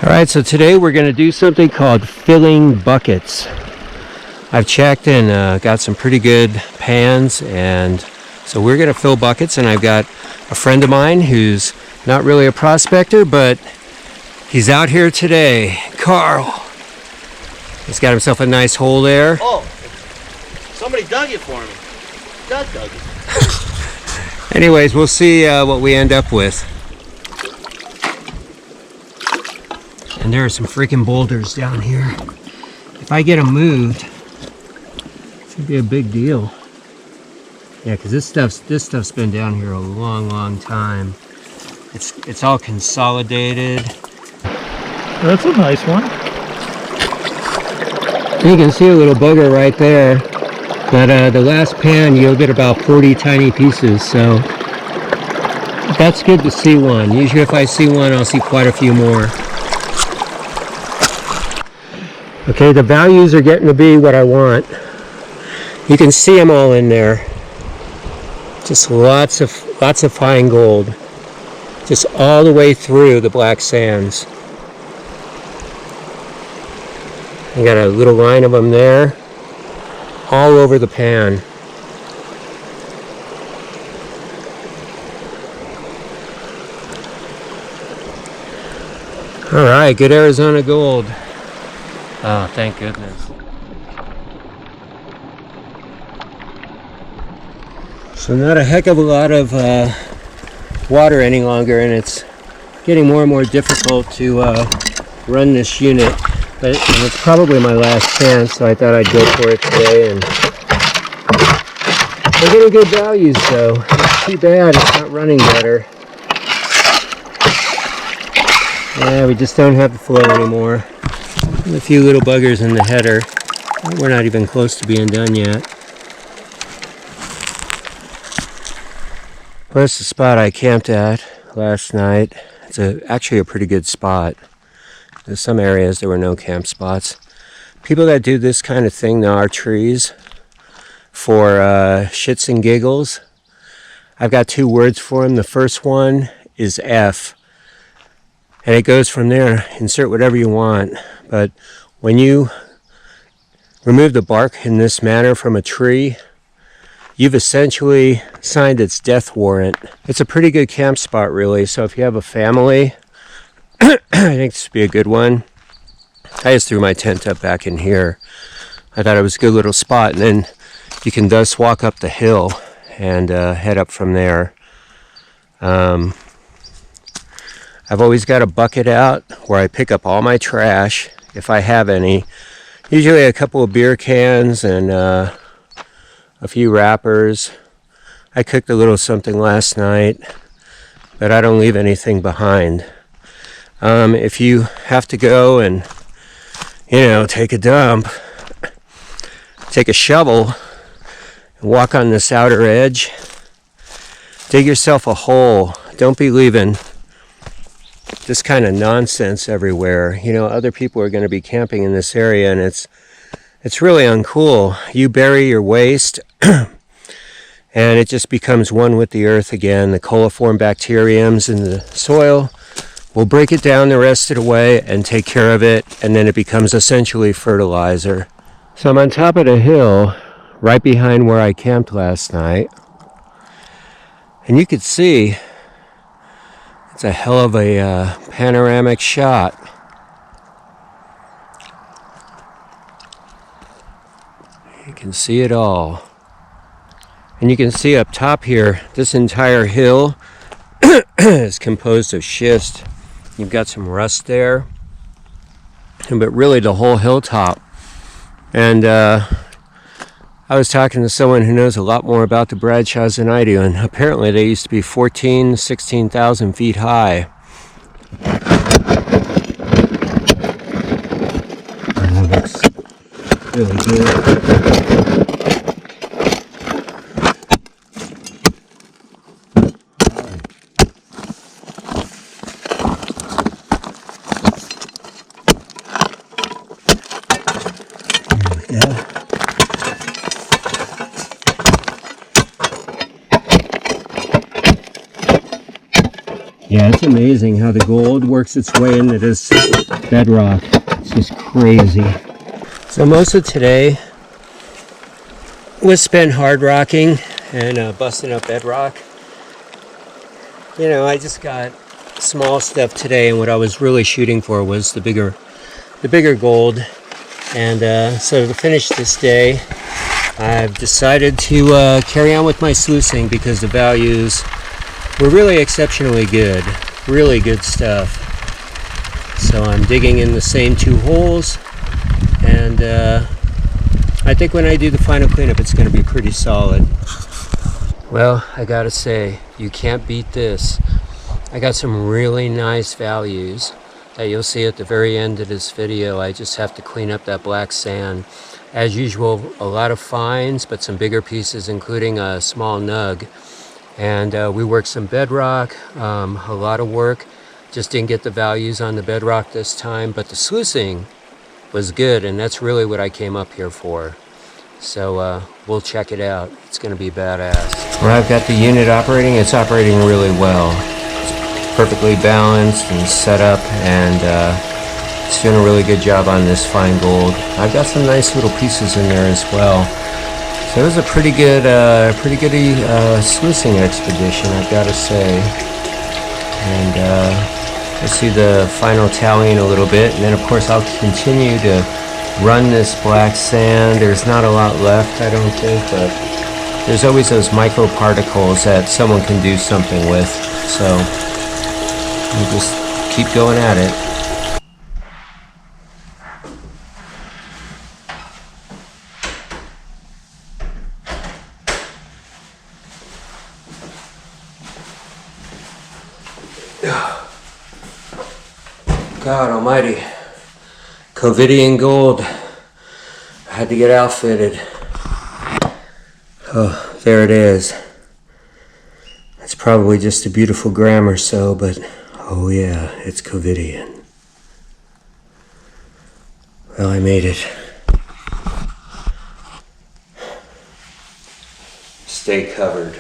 Alright, so today we're going to do something called filling buckets. I've checked and got some pretty good pans, and so we're going to fill buckets, and I've got a friend of mine who's not really a prospector, but he's out here today. Carl. He's got himself a nice hole there. Oh, somebody dug it for me. Doug dug it. Anyways, we'll see what we end up with. And there are some freaking boulders down here. If I get them moved, it's gonna be a big deal. Yeah, because this stuff's been down here a long time. It's all consolidated. That's a nice one. You can see a little booger right there. But the last pan yielded about 40 tiny pieces, so that's good to see one. Usually if I see one, I'll see quite a few more. Okay, the values are getting to be what I want. You can see them all in there. Just lots of fine gold. Just all the way through the black sands. I got a little line of them there, all over the pan. All right, good Arizona gold. Oh, thank goodness. So not a heck of a lot of water any longer, and it's getting more and more difficult to run this unit. But it's probably my last chance, so I thought I'd go for it today. And we're getting good values, though. It's too bad it's not running better. Yeah, we just don't have the flow anymore. A few little buggers in the header. We're not even close to being done yet. Well, that's the spot I camped at last night. It's actually a pretty good spot. In some areas there were no camp spots. People that do this kind of thing, there are trees for shits and giggles. I've got two words for them. The first one is F. And it goes from there. Insert whatever you want. But when you remove the bark in this manner from a tree, you've essentially signed its death warrant. It's a pretty good camp spot, really. So if you have a family, I think this would be a good one. I just threw my tent up back in here. I thought it was a good little spot. And then you can thus walk up the hill and head up from there. I've always got a bucket out where I pick up all my trash, if I have any. Usually a couple of beer cans and a few wrappers. I cooked a little something last night, but I don't leave anything behind. If you have to go and, take a dump, take a shovel, and walk on this outer edge, dig yourself a hole. Don't be leaving this kind of nonsense everywhere. Other people are going to be camping in this area, and it's really uncool. You bury your waste and it just becomes one with the earth again. The coliform bacteriums in the soil will break it down the rest of the way and take care of it, and then it becomes essentially fertilizer. So I'm on top of the hill right behind where I camped last night, and you could see it's a hell of a panoramic shot. You can see it all. And you can see up top here, this entire hill is composed of schist. You've got some rust there, but really the whole hilltop. And I was talking to someone who knows a lot more about the Bradshaws than I do, and apparently they used to be 16,000 feet high. That looks really good. Yeah, it's amazing. amazing how the gold works its way into this bedrock. It's just crazy. So most of today was spent hard rocking and busting up bedrock. You know, I just got small stuff today, and what I was really shooting for was the bigger gold. And so to finish this day, I've decided to carry on with my sluicing because the values were really exceptionally good, really good stuff. So I'm digging in the same 2 holes, and I think when I do the final cleanup, it's going to be pretty solid. Well, I gotta say, you can't beat this. I got some really nice values that you'll see at the very end of this video. I just have to clean up that black sand. As usual, a lot of fines, but some bigger pieces, including a small nug. And we worked some bedrock, a lot of work. Just didn't get the values on the bedrock this time, but the sluicing was good, and that's really what I came up here for. So we'll check it out. It's gonna be badass. Well, I've got the unit operating. It's operating really well. It's perfectly balanced and set up, and it's doing a really good job on this fine gold. I've got some nice little pieces in there as well. So it was a pretty good sluicing expedition, I've got to say. And we'll see the final tally in a little bit, and then of course I'll continue to run this black sand. There's not a lot left, I don't think, but there's always those microparticles that someone can do something with. So we'll just keep going at it. God almighty. Covidian Gold. I had to get outfitted. Oh, there it is. It's probably just a beautiful gram or so, but oh yeah, it's Covidian. Well, I made it. Stay covered.